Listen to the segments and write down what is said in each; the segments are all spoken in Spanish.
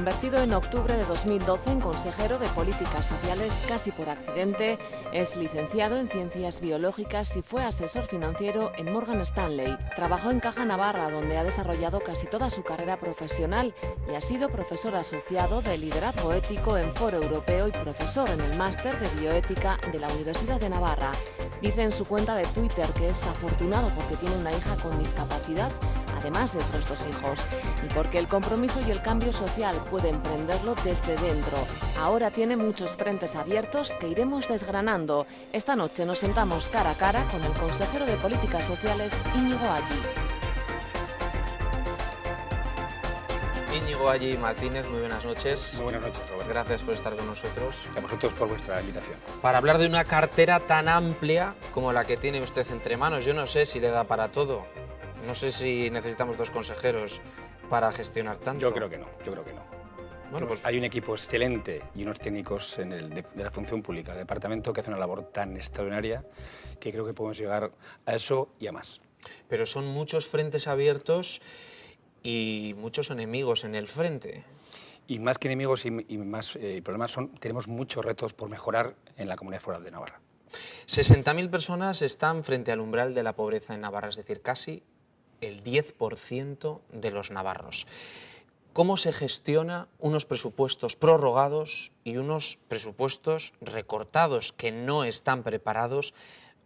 Reconvertido en octubre de 2012 en consejero de Políticas Sociales casi por accidente, es licenciado en Ciencias Biológicas y fue asesor financiero en Morgan Stanley. Trabajó en Caja Navarra, donde ha desarrollado casi toda su carrera profesional y ha sido profesor asociado de Liderazgo Ético en Foro Europeo y profesor en el Máster de Bioética de la Universidad de Navarra. Dice en su cuenta de Twitter que es afortunado porque tiene una hija con discapacidad, además de otros 2 hijos, y porque el compromiso y el cambio social puede emprenderlo desde dentro. Ahora tiene muchos frentes abiertos que iremos desgranando. Esta noche nos sentamos cara a cara con el consejero de Políticas Sociales, Íñigo Allí. Íñigo Allí Martínez, muy buenas noches. Muy buenas noches, Robert. Gracias por estar con nosotros. A vosotros por vuestra invitación. Para hablar de una cartera tan amplia como la que tiene usted entre manos, yo no sé si le da para todo. No sé si necesitamos 2 consejeros para gestionar tanto. Yo creo que no. Bueno, pues hay un equipo excelente y unos técnicos de la función pública, del departamento, que hacen una labor tan extraordinaria que creo que podemos llegar a eso y a más. Pero son muchos frentes abiertos y muchos enemigos en el frente. Y más que enemigos y más problemas tenemos muchos retos por mejorar en la Comunidad Foral de Navarra. 60.000 personas están frente al umbral de la pobreza en Navarra, es decir, casi el 10% de los navarros. ¿Cómo se gestiona unos presupuestos prorrogados y unos presupuestos recortados que no están preparados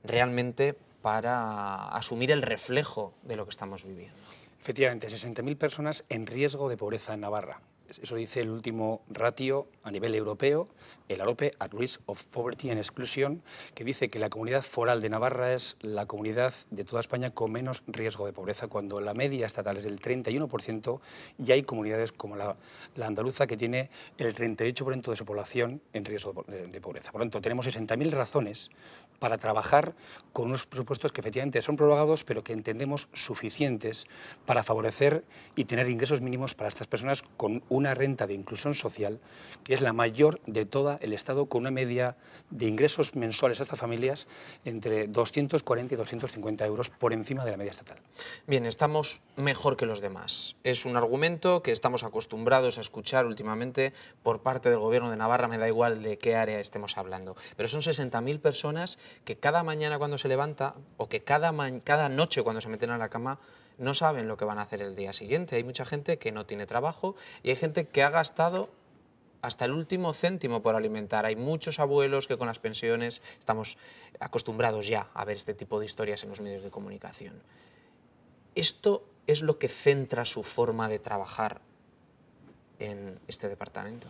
realmente para asumir el reflejo de lo que estamos viviendo? Efectivamente, 60.000 personas en riesgo de pobreza en Navarra. Eso dice el último ratio a nivel europeo, el AROPE, At Risk of Poverty and Exclusion, que dice que la comunidad foral de Navarra es la comunidad de toda España con menos riesgo de pobreza, cuando la media estatal es del 31%, y hay comunidades como la andaluza que tiene el 38% de su población en riesgo de pobreza. Por lo tanto, tenemos 60.000 razones para trabajar con unos presupuestos que efectivamente son prorrogados, pero que entendemos suficientes para favorecer y tener ingresos mínimos para estas personas con una renta de inclusión social que es la mayor de todo el Estado, con una media de ingresos mensuales a estas familias entre 240 y 250 euros por encima de la media estatal. Bien, estamos mejor que los demás. Es un argumento que estamos acostumbrados a escuchar últimamente por parte del Gobierno de Navarra, me da igual de qué área estemos hablando. Pero son 60.000 personas que cada mañana cuando se levanta o que cada noche cuando se meten a la cama no saben lo que van a hacer el día siguiente. Hay mucha gente que no tiene trabajo y hay gente que ha gastado hasta el último céntimo por alimentar. Hay muchos abuelos que con las pensiones estamos acostumbrados ya a ver este tipo de historias en los medios de comunicación. ¿Esto es lo que centra su forma de trabajar en este departamento?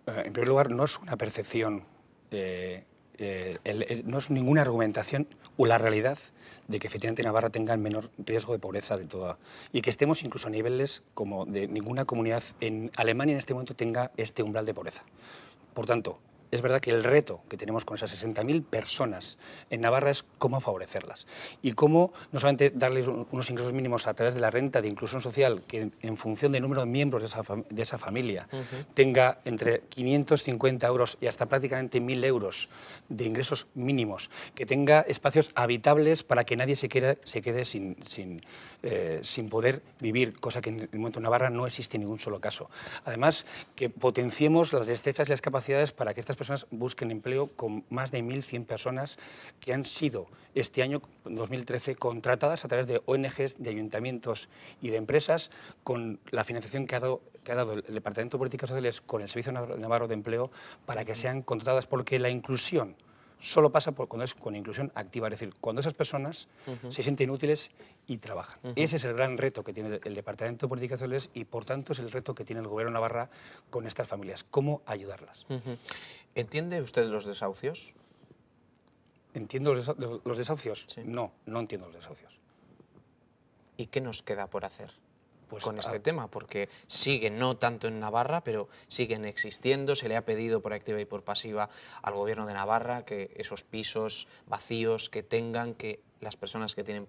En primer lugar, no es una percepción, no es ninguna argumentación o la realidad de que efectivamente Navarra tenga el menor riesgo de pobreza de toda, y que estemos incluso a niveles como de ninguna comunidad en Alemania en este momento tenga este umbral de pobreza. Por tanto, es verdad que el reto que tenemos con esas 60.000 personas en Navarra es cómo favorecerlas y cómo no solamente darles unos ingresos mínimos a través de la renta de inclusión social, que en función del número de miembros de esa familia tenga entre 550 euros y hasta prácticamente 1.000 euros de ingresos mínimos, que tenga espacios habitables para que nadie se quede sin poder vivir, cosa que en el momento en Navarra no existe en ningún solo caso. Además, que potenciemos las destrezas y las capacidades para que estas personas busquen empleo, con más de 1.100 personas que han sido este año, 2013, contratadas a través de ONGs, de ayuntamientos y de empresas, con la financiación que ha dado el Departamento de Políticas Sociales con el Servicio Navarro de Empleo para que sean contratadas, porque la inclusión solo pasa cuando es con inclusión activa, es decir, cuando esas personas se sienten útiles y trabajan. Ese es el gran reto que tiene el Departamento de Políticas Sociales y, por tanto, es el reto que tiene el Gobierno de Navarra con estas familias, cómo ayudarlas. ¿Entiende usted los desahucios? ¿Entiendo los desahucios? Sí. No entiendo los desahucios. ¿Y qué nos queda por hacer Pues, con este tema? Porque siguen, no tanto en Navarra, pero siguen existiendo. Se le ha pedido por activa y por pasiva al Gobierno de Navarra que esos pisos vacíos que tengan, que las personas que tienen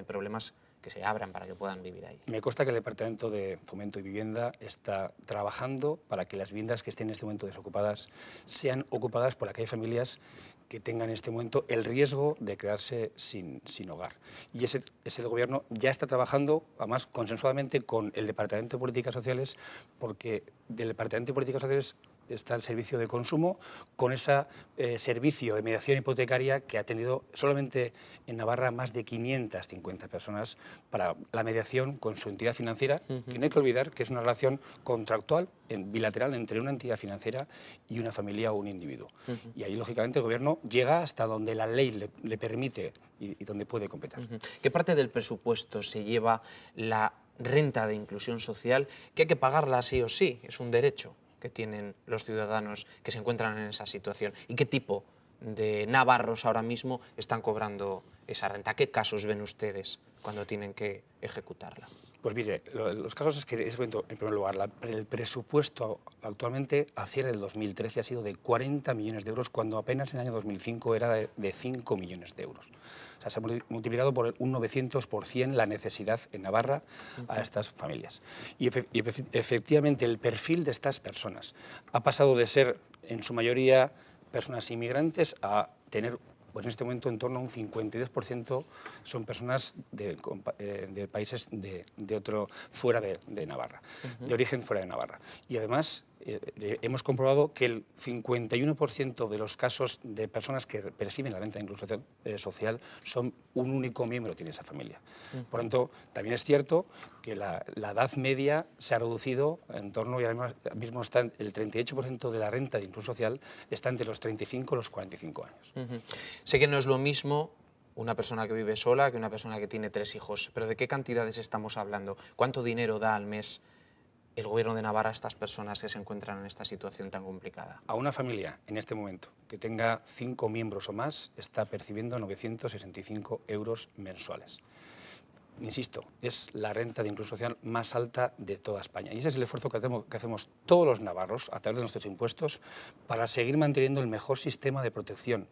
problemas, que se abran para que puedan vivir ahí. Me consta que el Departamento de Fomento y Vivienda está trabajando para que las viviendas que estén en este momento desocupadas sean ocupadas por aquellas familias que tengan en este momento el riesgo de quedarse sin hogar. Y ese gobierno ya está trabajando, además consensuadamente, con el Departamento de Políticas Sociales, porque del Departamento de Políticas Sociales está el servicio de consumo, con ese servicio de mediación hipotecaria que ha tenido solamente en Navarra más de 550 personas para la mediación con su entidad financiera, que no hay que olvidar que es una relación contractual, bilateral, entre una entidad financiera y una familia o un individuo. Y ahí, lógicamente, el Gobierno llega hasta donde la ley le permite y donde puede completar. ¿Qué parte del presupuesto se lleva la renta de inclusión social, que hay que pagarla sí o sí? Es un derecho que tienen los ciudadanos que se encuentran en esa situación. ¿Y qué tipo de navarros ahora mismo están cobrando esa renta? ¿Qué casos ven ustedes cuando tienen que ejecutarla? Pues mire, los casos es que, en primer lugar, el presupuesto actualmente a cierre del 2013 ha sido de 40 millones de euros, cuando apenas en el año 2005 era de 5 millones de euros. O sea, se ha multiplicado por un 900% la necesidad en Navarra a estas familias. Y efectivamente el perfil de estas personas ha pasado de ser, en su mayoría, personas inmigrantes a tener, pues en este momento, en torno a un 52% son personas de países fuera de Navarra, de origen fuera de Navarra. Y además hemos comprobado que el 51% de los casos de personas que perciben la renta de inclusión social son un único miembro tiene esa familia. Por lo tanto, también es cierto que la edad media se ha reducido en torno, y ahora mismo está el 38% de la renta de inclusión social está entre los 35 y los 45 años. Sé que no es lo mismo una persona que vive sola que una persona que tiene 3 hijos, pero ¿de qué cantidades estamos hablando? ¿Cuánto dinero da al mes el Gobierno de Navarra a estas personas que se encuentran en esta situación tan complicada? A una familia, en este momento, que tenga 5 miembros o más, está percibiendo 965 euros mensuales. Insisto, es la renta de inclusión social más alta de toda España. Y ese es el esfuerzo que hacemos todos los navarros, a través de nuestros impuestos, para seguir manteniendo el mejor sistema de protección.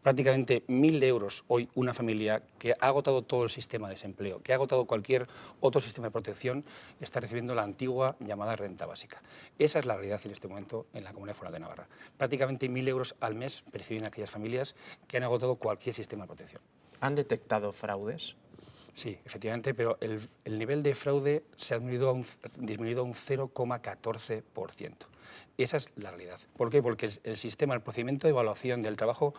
Prácticamente 1.000 euros hoy una familia que ha agotado todo el sistema de desempleo, que ha agotado cualquier otro sistema de protección, está recibiendo la antigua llamada renta básica. Esa es la realidad en este momento en la Comunidad Foral de Navarra. Prácticamente 1.000 euros al mes perciben aquellas familias que han agotado cualquier sistema de protección. ¿Han detectado fraudes? Sí, efectivamente, pero el nivel de fraude se ha disminuido a un 0,14%. Esa es la realidad. ¿Por qué? Porque el sistema, el procedimiento de evaluación del trabajo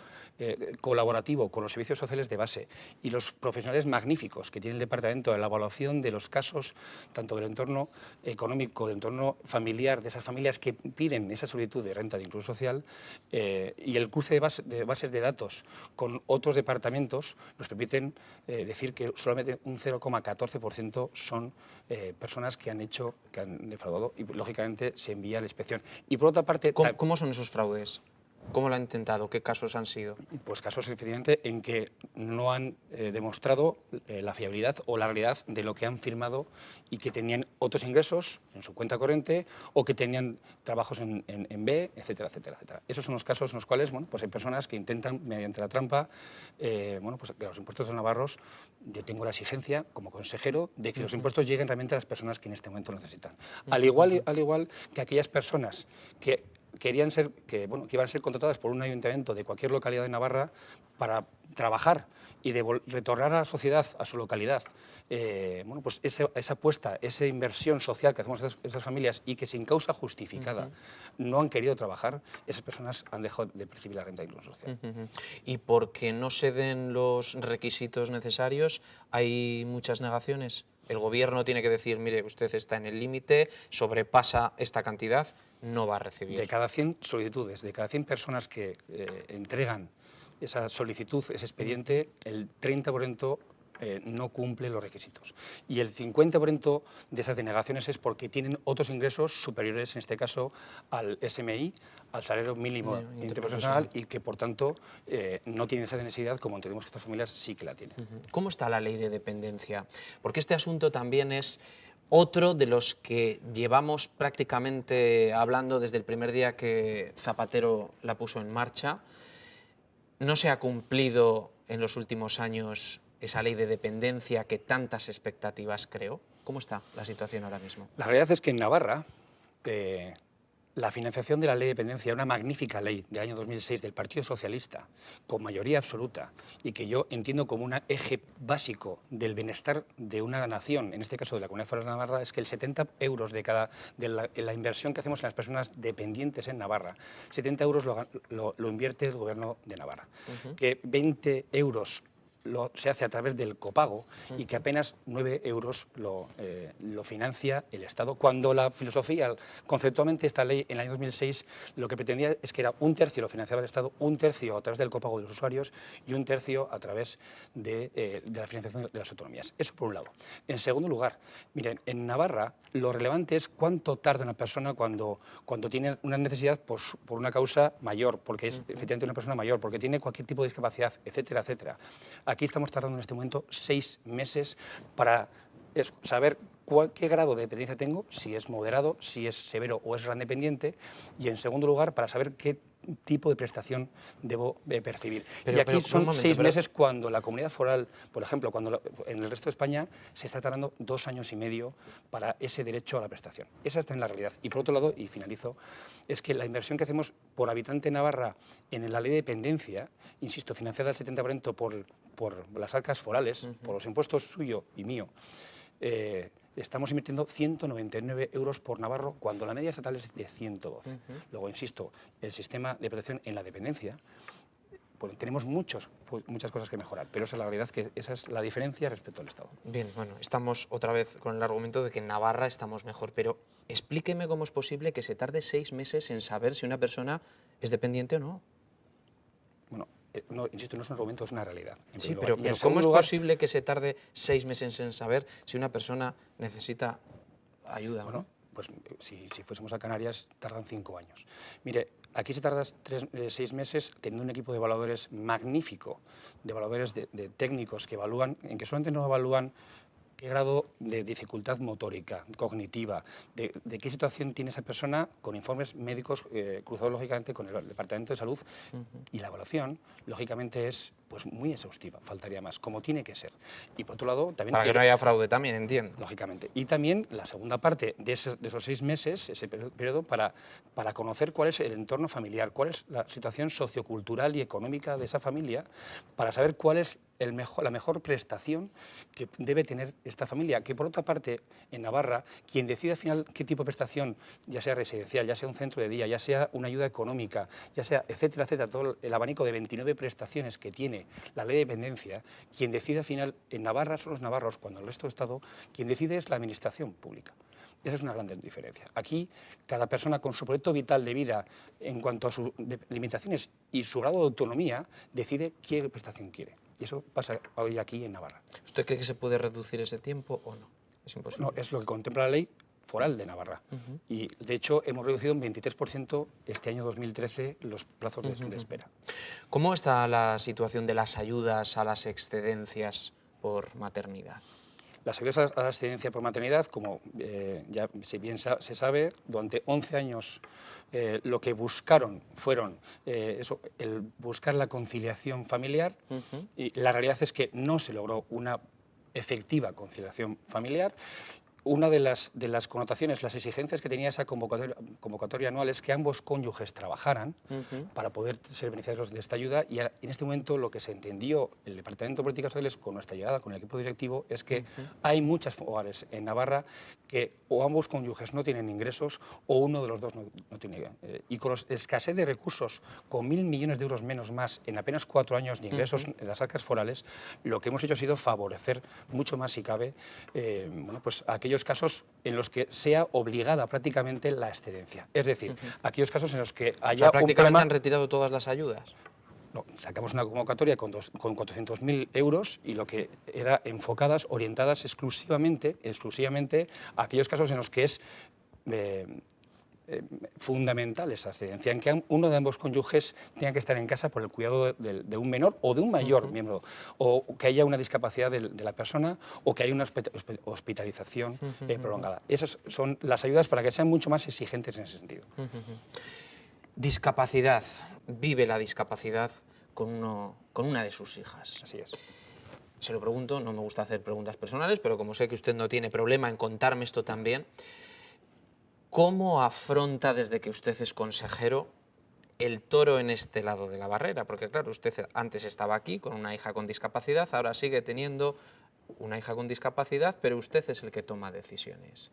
colaborativo con los servicios sociales de base y los profesionales magníficos que tiene el departamento en la evaluación de los casos, tanto del entorno económico, del entorno familiar, de esas familias que piden esa solicitud de renta de inclusión social, y el cruce de bases de datos con otros departamentos nos permiten decir que solamente un 0,14% son personas que han defraudado, y lógicamente se envía a la inspección. Y por otra parte... ¿Cómo son esos fraudes? ¿Cómo lo han intentado? ¿Qué casos han sido? Pues casos, efectivamente, en que no han demostrado la fiabilidad o la realidad de lo que han firmado, y que tenían otros ingresos en su cuenta corriente o que tenían trabajos en B, etcétera, etcétera, etcétera. Esos son los casos en los cuales, bueno, pues hay personas que intentan, mediante la trampa, bueno, pues que los impuestos de navarros, yo tengo la exigencia como consejero de que los impuestos lleguen realmente a las personas que en este momento lo necesitan. Al igual que aquellas personas que iban a ser contratadas por un ayuntamiento de cualquier localidad de Navarra para trabajar y retornar a la sociedad, a su localidad, bueno, pues esa apuesta, esa inversión social que hacemos esas familias, y que sin causa justificada no han querido trabajar, esas personas han dejado de percibir la renta de inclusión social. ¿Y porque no se den los requisitos necesarios, hay muchas negaciones? El Gobierno tiene que decir, mire, usted está en el límite, sobrepasa esta cantidad, no va a recibir. De cada 100 solicitudes, de cada 100 personas que entregan esa solicitud, ese expediente, el 30% no cumple los requisitos. Y el 50% de esas denegaciones es porque tienen otros ingresos superiores, en este caso, al SMI, al salario mínimo interprofesional, y que, por tanto, no tienen esa necesidad, como entendemos que estas familias sí que la tienen. ¿Cómo está la ley de dependencia? Porque este asunto también es otro de los que llevamos prácticamente hablando desde el primer día que Zapatero la puso en marcha. No se ha cumplido en los últimos años esa ley de dependencia que tantas expectativas creó. ¿Cómo está la situación ahora mismo? La realidad es que en Navarra La financiación de la ley de dependencia, una magnífica ley del año 2006 del Partido Socialista, con mayoría absoluta, y que yo entiendo como un eje básico del bienestar de una nación, en este caso de la Comunidad Foral de Navarra, es que el 70 euros de la inversión que hacemos en las personas dependientes en Navarra, 70 euros lo invierte el Gobierno de Navarra, que 20 euros se hace a través del copago y que apenas 9 euros lo financia el Estado, cuando la filosofía, conceptualmente esta ley en el año 2006 lo que pretendía es que era un tercio lo financiaba el Estado, un tercio a través del copago de los usuarios y un tercio a través de la financiación de las autonomías. Eso por un lado. En segundo lugar, miren, en Navarra lo relevante es cuánto tarda una persona cuando tiene una necesidad por una causa mayor, porque es efectivamente una persona mayor, porque tiene cualquier tipo de discapacidad, etcétera, etcétera. Aquí estamos tardando en este momento 6 meses para saber qué grado de dependencia tengo, si es moderado, si es severo o es gran dependiente, y en segundo lugar para saber qué tipo de prestación debo percibir. Y aquí son 6 meses cuando la comunidad foral, por ejemplo, cuando en el resto de España se está tardando 2 años y medio para ese derecho a la prestación. Esa está en la realidad. Y por otro lado, y finalizo, es que la inversión que hacemos por habitante en Navarra en la ley de dependencia, insisto, financiada al 70% por las arcas forales, por los impuestos suyo y mío, estamos invirtiendo 199 euros por navarro cuando la media estatal es de 112. Luego, insisto, el sistema de protección en la dependencia, pues tenemos muchas cosas que mejorar, pero esa es la realidad, que esa es la diferencia respecto al Estado. Bien, bueno, estamos otra vez con el argumento de que en Navarra estamos mejor, pero explíqueme cómo es posible que se tarde 6 meses en saber si una persona es dependiente o no. Bueno, no, insisto, no es un argumento, es una realidad. Sí, pero ¿cómo es posible que se tarde 6 meses en saber si una persona necesita ayuda? Bueno, pues si fuésemos a Canarias, tardan 5 años. Mire, aquí se tarda 6 meses teniendo un equipo de evaluadores magnífico, de evaluadores de técnicos que evalúan, en que solamente no evalúan qué grado de dificultad motórica, cognitiva, de qué situación tiene esa persona, con informes médicos cruzados lógicamente con el Departamento de Salud, y la evaluación lógicamente es pues muy exhaustiva, faltaría más, como tiene que ser. Y por otro lado también... Para que no haya fraude también, entiendo. Lógicamente. Y también la segunda parte de esos 6 meses, ese periodo, para conocer cuál es el entorno familiar, cuál es la situación sociocultural y económica de esa familia, para saber cuál es la mejor prestación que debe tener esta familia, que por otra parte, en Navarra, quien decide al final qué tipo de prestación, ya sea residencial, ya sea un centro de día, ya sea una ayuda económica, ya sea, etcétera, etcétera, todo el abanico de 29 prestaciones que tiene la ley de dependencia, quien decide al final en Navarra son los navarros, cuando el resto del Estado, quien decide es la administración pública. Esa es una gran diferencia. Aquí, cada persona con su proyecto vital de vida, en cuanto a sus limitaciones y su grado de autonomía, decide qué prestación quiere. Y eso pasa hoy aquí en Navarra. ¿Usted cree que se puede reducir ese tiempo o no? Es imposible. No, es lo que contempla la ley foral de Navarra. Y, de hecho, hemos reducido un 23% este año 2013 los plazos de espera. ¿Cómo está la situación de las ayudas a las excedencias por maternidad? Las ayudas a la excedencia por maternidad, como ya bien se sabe, durante 11 años lo que buscaron fueron el buscar la conciliación familiar, y la realidad es que no se logró una efectiva conciliación familiar. Una de las connotaciones, las exigencias que tenía esa convocatoria anual es que ambos cónyuges trabajaran para poder ser beneficiarios de esta ayuda, y en este momento lo que se entendió el Departamento de Políticas Sociales con nuestra llegada, con el equipo directivo, es que hay muchos hogares en Navarra que o ambos cónyuges no tienen ingresos o uno de los dos no tiene. Y con la escasez de recursos, con 1.000 millones de euros menos más en apenas 4 años de ingresos en las arcas forales, lo que hemos hecho ha sido favorecer mucho más, si cabe, pues aquellos casos en los que sea obligada prácticamente la excedencia. Es decir, aquellos casos en los que haya prácticamente han retirado todas las ayudas. No, sacamos una convocatoria con 400.000 euros y lo que era enfocadas, orientadas exclusivamente a aquellos casos en los que es fundamental esa excedencia, en que uno de ambos cónyuges tenga que estar en casa por el cuidado de un menor o de un mayor miembro, o que haya una discapacidad de la persona, o que haya una hospitalización prolongada. Esas son las ayudas para que sean mucho más exigentes en ese sentido. Discapacidad. Vive la discapacidad con una de sus hijas. Así es. Se lo pregunto, no me gusta hacer preguntas personales, pero como sé que usted no tiene problema en contarme esto también, ¿Cómo afronta desde que usted es consejero el toro en este lado de la barrera? Porque claro, usted antes estaba aquí con una hija con discapacidad, ahora sigue teniendo una hija con discapacidad, pero usted es el que toma decisiones.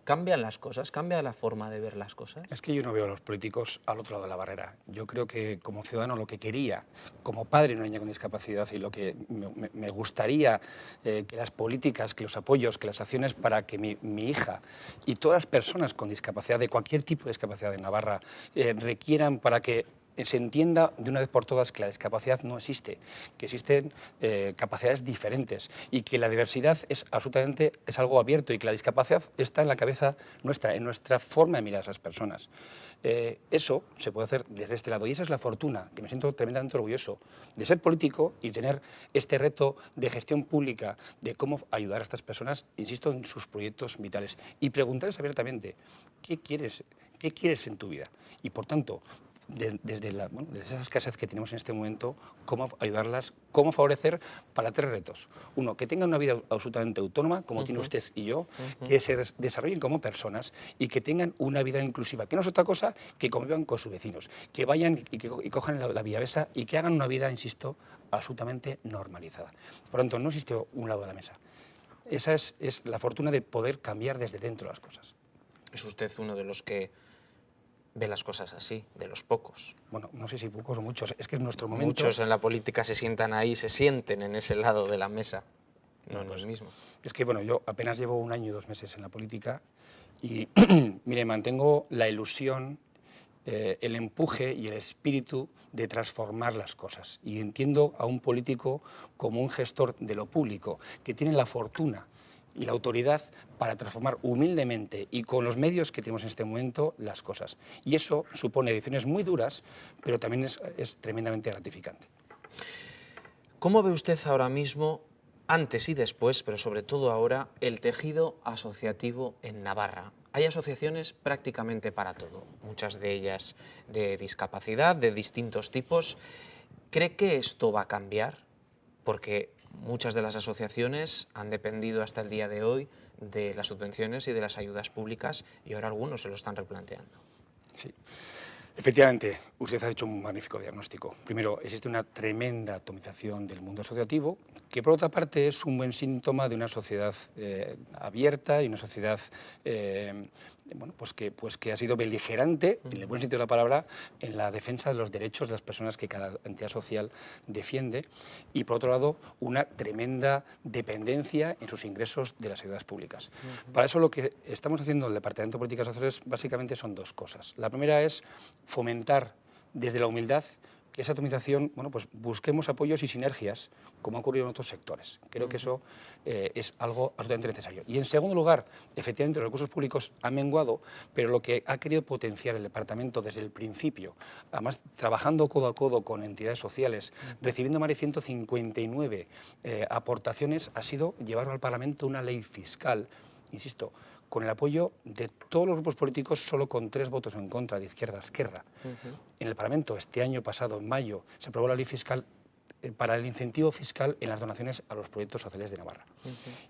¿Cambian las cosas? ¿Cambia la forma de ver las cosas? Es que yo no veo a los políticos al otro lado de la barrera. Yo creo que como ciudadano lo que quería, como padre de una niña con discapacidad, y lo que me gustaría que las políticas, que los apoyos, que las acciones para que mi hija y todas las personas con discapacidad, de cualquier tipo de discapacidad en Navarra, requieran para que se entienda de una vez por todas que la discapacidad no existe, que existen capacidades diferentes y que la diversidad es absolutamente algo abierto y que la discapacidad está en la cabeza nuestra, en nuestra forma de mirar a esas personas. Eso se puede hacer desde este lado y esa es la fortuna, que me siento tremendamente orgulloso de ser político y tener este reto de gestión pública, de cómo ayudar a estas personas, insisto, en sus proyectos vitales y preguntarles abiertamente, ¿qué quieres en tu vida? Y por tanto, desde esa escasez que tenemos en este momento, cómo ayudarlas, cómo favorecer para 3 retos. Uno, que tengan una vida absolutamente autónoma, como tiene usted y yo, que se desarrollen como personas y que tengan una vida inclusiva, que no es otra cosa que convivan con sus vecinos, que vayan y cojan la Villavesa y que hagan una vida, insisto, absolutamente normalizada. Por lo tanto, no existe un lado de la mesa. Esa es la fortuna de poder cambiar desde dentro las cosas. Es usted uno de los que ve las cosas así, de los pocos. Bueno, no sé si pocos o muchos, es que en nuestro momento... Muchos en la política se sientan ahí, se sienten en ese lado de la mesa, no en el mismo. Es que, bueno, yo apenas llevo 1 año y 2 meses en la política y, mire, mantengo la ilusión, el empuje y el espíritu de transformar las cosas. Y entiendo a un político como un gestor de lo público, que tiene la fortuna y la autoridad para transformar humildemente y con los medios que tenemos en este momento las cosas. Y eso supone decisiones muy duras, pero también es tremendamente gratificante. ¿Cómo ve usted ahora mismo, antes y después, pero sobre todo ahora, el tejido asociativo en Navarra? Hay asociaciones prácticamente para todo, muchas de ellas de discapacidad, de distintos tipos. ¿Cree que esto va a cambiar? Porque muchas de las asociaciones han dependido hasta el día de hoy de las subvenciones y de las ayudas públicas y ahora algunos se lo están replanteando. Sí. Efectivamente, usted ha hecho un magnífico diagnóstico. Primero, existe una tremenda atomización del mundo asociativo, que por otra parte es un buen síntoma de una sociedad abierta y una sociedad bueno, pues que ha sido beligerante, en el buen sentido de la palabra, en la defensa de los derechos de las personas que cada entidad social defiende, y por otro lado, una tremenda dependencia en sus ingresos de las ayudas públicas. Para eso lo que estamos haciendo en el Departamento de Políticas Sociales básicamente son 2 cosas. La primera es fomentar desde la humildad que esa atomización, bueno, pues busquemos apoyos y sinergias, como ha ocurrido en otros sectores. Creo que eso es algo absolutamente necesario. Y en segundo lugar, efectivamente, los recursos públicos han menguado, pero lo que ha querido potenciar el departamento desde el principio, además trabajando codo a codo con entidades sociales, recibiendo más de 159 aportaciones, ha sido llevar al Parlamento una ley fiscal, insisto, con el apoyo de todos los grupos políticos, solo con 3 votos en contra de Izquierda Esquerra. En el Parlamento, este año pasado, en mayo, se aprobó la ley fiscal para el incentivo fiscal en las donaciones a los proyectos sociales de Navarra.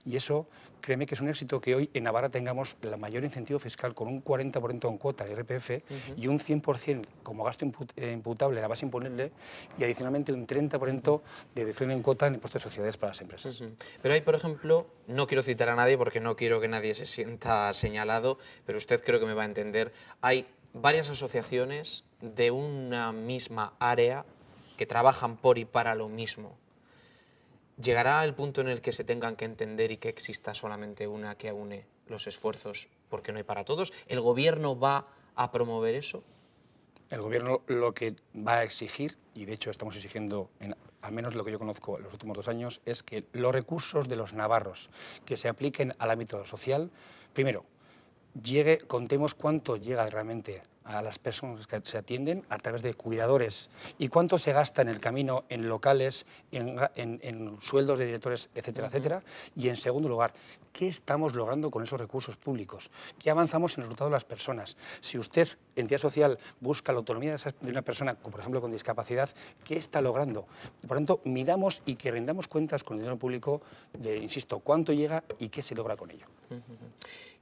Y eso, créeme que es un éxito que hoy en Navarra tengamos el mayor incentivo fiscal con un 40% en cuota de IRPF y un 100% como gasto imputable a la base imponible y adicionalmente un 30% de deducción en cuota en impuestos de sociedades para las empresas. Pero hay, por ejemplo, no quiero citar a nadie porque no quiero que nadie se sienta señalado, pero usted creo que me va a entender, hay varias asociaciones de una misma área que trabajan por y para lo mismo. ¿Llegará el punto en el que se tengan que entender y que exista solamente una que une los esfuerzos porque no hay para todos? ¿El gobierno va a promover eso? El gobierno lo que va a exigir, y de hecho estamos exigiendo, al menos lo que yo conozco en los últimos 2 años, es que los recursos de los navarros que se apliquen al ámbito social, primero, contemos cuánto llega realmente a las personas que se atienden a través de cuidadores y cuánto se gasta en el camino en locales, en sueldos de directores, etcétera, etcétera. Y en segundo lugar, ¿qué estamos logrando con esos recursos públicos? ¿Qué avanzamos en el resultado de las personas? Si usted, entidad social, busca la autonomía de una persona, por ejemplo, con discapacidad, ¿qué está logrando? Por tanto, midamos y que rendamos cuentas con el dinero público de, insisto, cuánto llega y qué se logra con ello.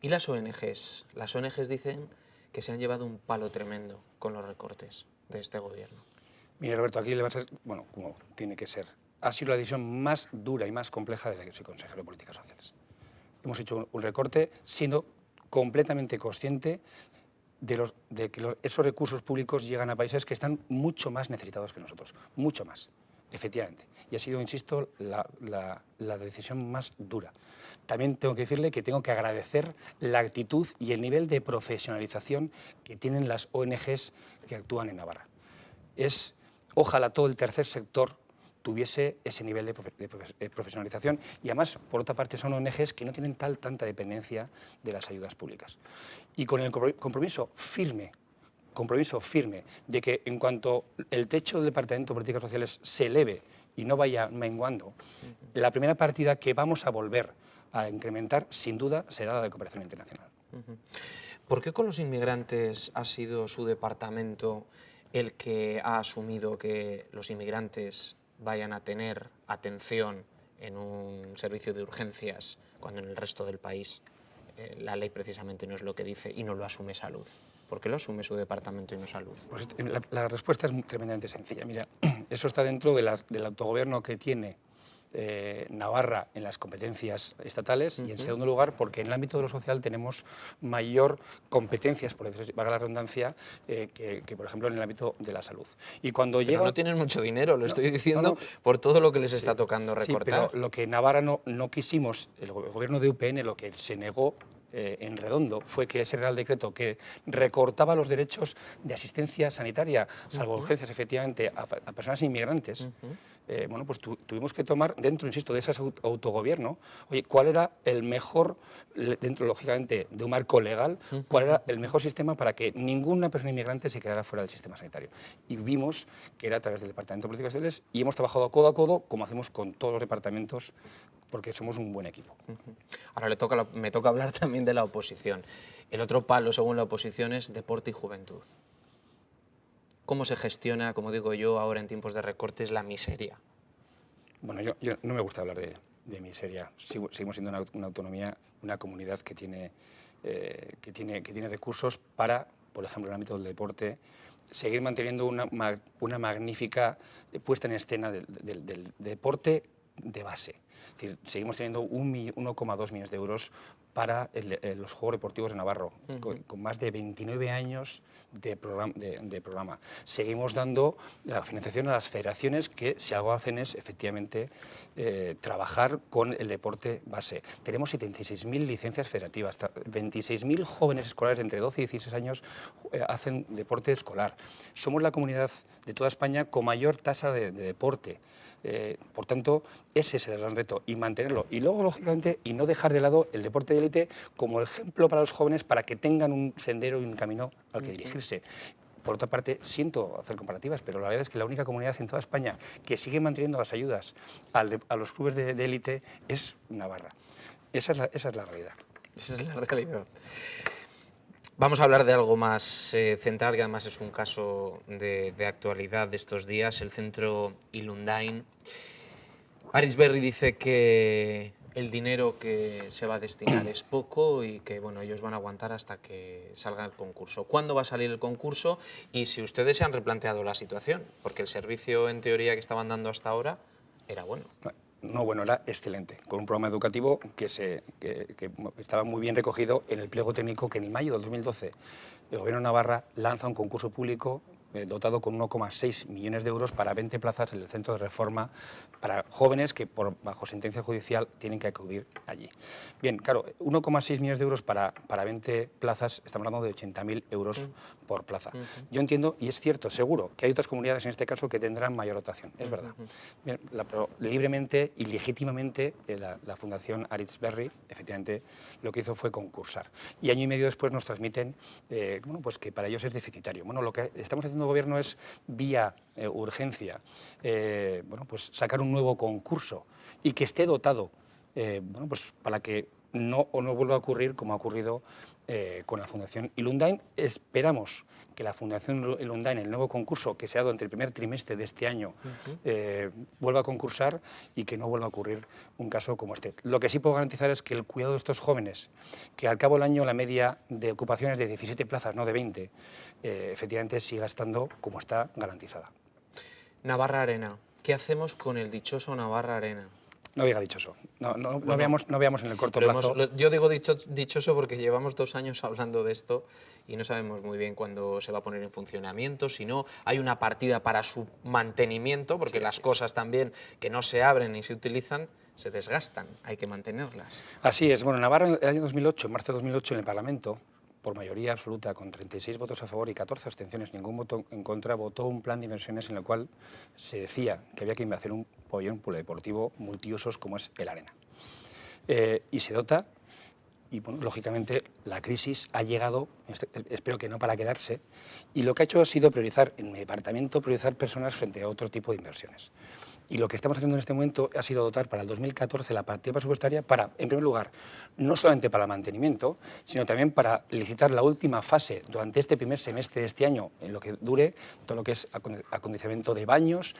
¿Y las ONGs? Las ONGs dicen que se han llevado un palo tremendo con los recortes de este gobierno. Mire, Roberto, aquí le va a ser, bueno, como tiene que ser. Ha sido la decisión más dura y más compleja de la que soy consejero de Políticas Sociales. Hemos hecho un recorte siendo completamente consciente de que esos recursos públicos llegan a países que están mucho más necesitados que nosotros, mucho más, efectivamente. Y ha sido, insisto, la decisión más dura. También tengo que decirle que tengo que agradecer la actitud y el nivel de profesionalización que tienen las ONGs que actúan en Navarra. Ojalá todo el tercer sector tuviese ese nivel de profesionalización y además, por otra parte, son ONGs que no tienen tanta dependencia de las ayudas públicas. Y con el compromiso firme de que en cuanto el techo del Departamento de Políticas Sociales se eleve y no vaya menguando, la primera partida que vamos a volver a incrementar, sin duda, será la de cooperación internacional. ¿Por qué con los inmigrantes ha sido su departamento el que ha asumido que los inmigrantes vayan a tener atención en un servicio de urgencias cuando en el resto del país la ley precisamente no es lo que dice y no lo asume Salud? ¿Por qué lo asume su departamento y no Salud? Pues la respuesta es tremendamente sencilla. Mira, eso está dentro del autogobierno que tiene Navarra en las competencias estatales y en segundo lugar porque en el ámbito de lo social tenemos mayor competencias, por valga la redundancia, que por ejemplo en el ámbito de la salud. Y cuando Pero no tienen mucho dinero, lo estoy diciendo por todo lo que les está tocando recortar. Sí, pero lo que Navarra no quisimos, el gobierno de UPN lo que se negó en redondo fue que ese Real Decreto que recortaba los derechos de asistencia sanitaria, salvo urgencias efectivamente, a personas inmigrantes, bueno, pues tuvimos que tomar dentro, insisto, de ese autogobierno, oye, cuál era el mejor, dentro lógicamente de un marco legal, cuál era el mejor sistema para que ninguna persona inmigrante se quedara fuera del sistema sanitario. Y vimos que era a través del Departamento de Políticas Sociales y hemos trabajado codo a codo, como hacemos con todos los departamentos, porque somos un buen equipo. Ahora me toca hablar también de la oposición. El otro palo, según la oposición, es deporte y juventud. ¿Cómo se gestiona, como digo yo, ahora en tiempos de recortes, la miseria? Bueno, yo no me gusta hablar de miseria. Seguimos siendo una autonomía, una comunidad que tiene recursos para, por ejemplo, en el ámbito del deporte, seguir manteniendo una magnífica puesta en escena del deporte de base. Es decir, seguimos teniendo 1,2 millones de euros para los Juegos Deportivos de Navarro, con más de 29 años de programa. Seguimos dando la financiación a las federaciones que, si algo hacen, es efectivamente trabajar con el deporte base. Tenemos 76.000 licencias federativas, 26.000 jóvenes escolares entre 12 y 16 años hacen deporte escolar. Somos la comunidad de toda España con mayor tasa de deporte. Por tanto, ese es el gran reto, y mantenerlo. Y luego, lógicamente, y no dejar de lado el deporte de élite como ejemplo para los jóvenes para que tengan un sendero y un camino al que dirigirse. Por otra parte, siento hacer comparativas, pero la verdad es que la única comunidad en toda España que sigue manteniendo las ayudas a los clubes de élite es Navarra. Esa es la realidad. Esa es la realidad. Vamos a hablar de algo más central, que además es un caso de actualidad de estos días, el centro Ilundain. Arizberri dice que el dinero que se va a destinar es poco y que bueno, ellos van a aguantar hasta que salga el concurso. ¿Cuándo va a salir el concurso? Y si ustedes se han replanteado la situación, porque el servicio en teoría que estaban dando hasta ahora era bueno. No, bueno, era excelente, con un programa educativo que estaba muy bien recogido en el pliego técnico que en el mayo del 2012 el Gobierno de Navarra lanza un concurso público dotado con 1,6 millones de euros para 20 plazas en el centro de reforma para jóvenes que bajo sentencia judicial tienen que acudir allí. Bien, claro, 1,6 millones de euros para 20 plazas, estamos hablando de 80.000 euros por plaza. Yo entiendo, y es cierto, seguro, que hay otras comunidades en este caso que tendrán mayor dotación, es verdad. Bien, pero libremente y legítimamente la Fundación Arizberri, efectivamente, lo que hizo fue concursar. Y año y medio después nos transmiten bueno, pues que para ellos es deficitario. Bueno, lo que estamos haciendo el Gobierno es, vía urgencia, bueno, pues sacar un nuevo concurso y que esté dotado, bueno, pues para que no vuelva a ocurrir como ha ocurrido con la Fundación Ilundain. Esperamos que la Fundación Ilundain, el nuevo concurso que se ha dado entre el primer trimestre de este año, vuelva a concursar y que no vuelva a ocurrir un caso como este. Lo que sí puedo garantizar es que el cuidado de estos jóvenes, que al cabo del año la media de ocupaciones de 17 plazas, no de 20, efectivamente siga estando como está garantizada. Navarra Arena. ¿Qué hacemos con el dichoso Navarra Arena? No diga dichoso. No Bueno, veamos en el corto plazo. Yo digo dichoso porque llevamos 2 años hablando de esto y no sabemos muy bien cuándo se va a poner en funcionamiento, si no hay una partida para su mantenimiento, porque las cosas también que no se abren ni se utilizan se desgastan, hay que mantenerlas. Así es. Bueno, Navarra en el año 2008, en marzo de 2008, en el Parlamento, por mayoría absoluta, con 36 votos a favor y 14 abstenciones, ningún voto en contra, votó un plan de inversiones en el cual se decía que había que hacer un pabellón polideportivo multiusos como es el Arena. Y se dota, y bueno, lógicamente la crisis ha llegado, espero que no para quedarse, y lo que ha hecho ha sido priorizar, en mi departamento, priorizar personas frente a otro tipo de inversiones. Y lo que estamos haciendo en este momento ha sido dotar para el 2014 la partida presupuestaria para, en primer lugar, no solamente para el mantenimiento, sino también para licitar la última fase durante este primer semestre de este año, en lo que dure todo lo que es acondicionamiento de baños,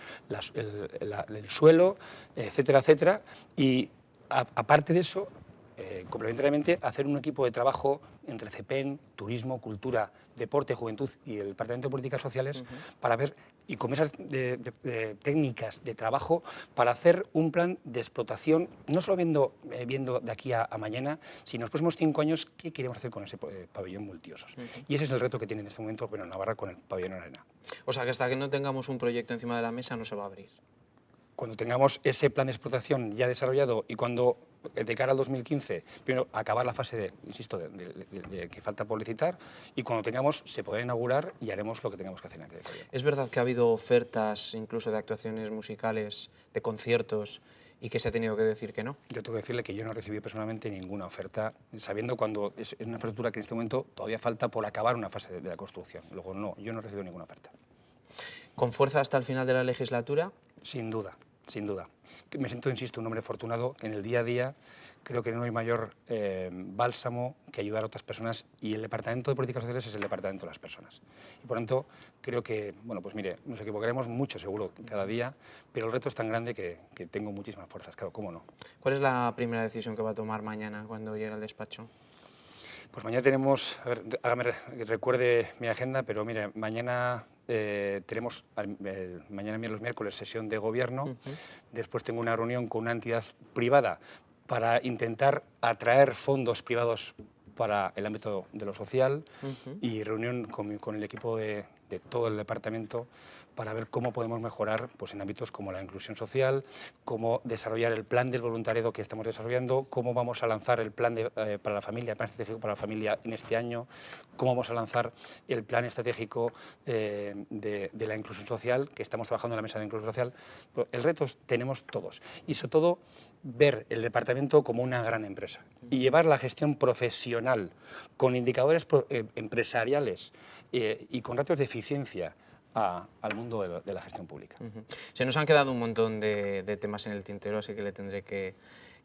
el suelo, etcétera, etcétera. Y aparte de eso, complementariamente, hacer un equipo de trabajo entre CEPEN, Turismo, Cultura, Deporte, Juventud y el Departamento de Políticas Sociales para ver, y con mesas de técnicas de trabajo, para hacer un plan de explotación, no solo viendo de aquí a mañana, sino en los próximos 5 años, qué queremos hacer con ese pabellón multiusos. Y ese es el reto que tiene en este momento Navarra con el pabellón Arena. O sea, que hasta que no tengamos un proyecto encima de la mesa no se va a abrir. Cuando tengamos ese plan de explotación ya desarrollado y cuando, de cara al 2015, primero acabar la fase de que falta por licitar, y cuando tengamos se podrá inaugurar y haremos lo que tengamos que hacer en aquel periodo. ¿Es verdad que ha habido ofertas incluso de actuaciones musicales, de conciertos, y que se ha tenido que decir que no? Yo tengo que decirle que yo no he recibido personalmente ninguna oferta, sabiendo cuando es una infraestructura que en este momento todavía falta por acabar una fase de la construcción. Luego, no, yo no he recibido ninguna oferta. ¿Con fuerza hasta el final de la legislatura? Sin duda, sin duda. Me siento, insisto, un hombre afortunado que en el día a día creo que no hay mayor bálsamo que ayudar a otras personas, y el Departamento de Políticas Sociales es el Departamento de las personas. Y por lo tanto, creo que, bueno, pues mire, nos equivocaremos mucho seguro cada día, pero el reto es tan grande que tengo muchísimas fuerzas, claro, cómo no. ¿Cuál es la primera decisión que va a tomar mañana cuando llegue al despacho? Pues mañana tenemos, a ver, hágame que recuerde mi agenda, pero mire, mañana tenemos, mañana los miércoles, sesión de gobierno. Después tengo una reunión con una entidad privada para intentar atraer fondos privados para el ámbito de lo social, y reunión con el equipo de todo el departamento para ver cómo podemos mejorar, pues, en ámbitos como la inclusión social, cómo desarrollar el plan del voluntariado que estamos desarrollando, cómo vamos a lanzar el plan para la familia, el plan estratégico para la familia en este año, cómo vamos a lanzar el plan estratégico de la inclusión social, que estamos trabajando en la mesa de inclusión social. El reto tenemos todos, y sobre todo ver el departamento como una gran empresa y llevar la gestión profesional con indicadores empresariales y con ratios de eficiencia al mundo de la gestión pública. Se nos han quedado un montón de temas en el tintero, así que le tendré que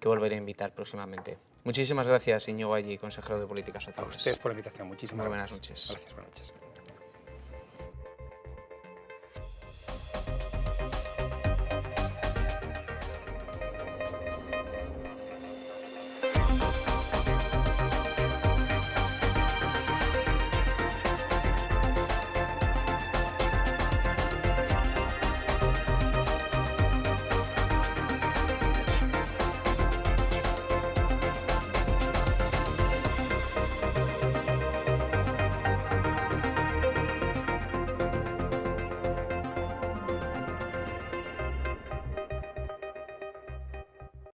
volver a invitar próximamente. Muchísimas gracias, Íñigo Allí, consejero de Políticas Sociales. A ustedes por la invitación. Muchísimas Muy buenas gracias. noches. Gracias, buenas noches.